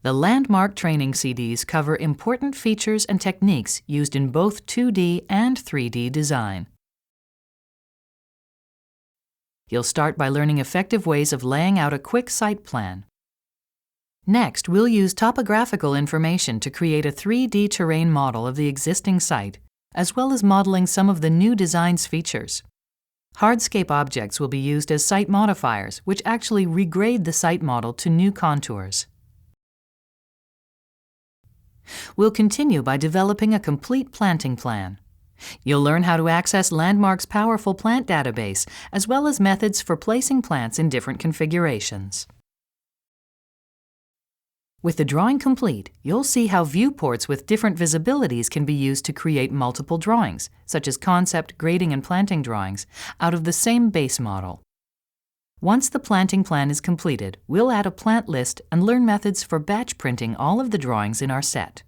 The landmark training CDs cover important features and techniques used in both 2D and 3D design. You'll start by learning effective ways of laying out a quick site plan. Next, we'll use topographical information to create a 3D terrain model of the existing site, as well as modeling some of the new design's features. Hardscape objects will be used as site modifiers, which actually regrade the site model to new contours. We'll continue by developing a complete planting plan. You'll learn how to access Landmark's powerful plant database, as well as methods for placing plants in different configurations. With the drawing complete, you'll see how viewports with different visibilities can be used to create multiple drawings, such as concept, grading, and planting drawings, out of the same base model. Once the planting plan is completed, we'll add a plant list and learn methods for batch printing all of the drawings in our set.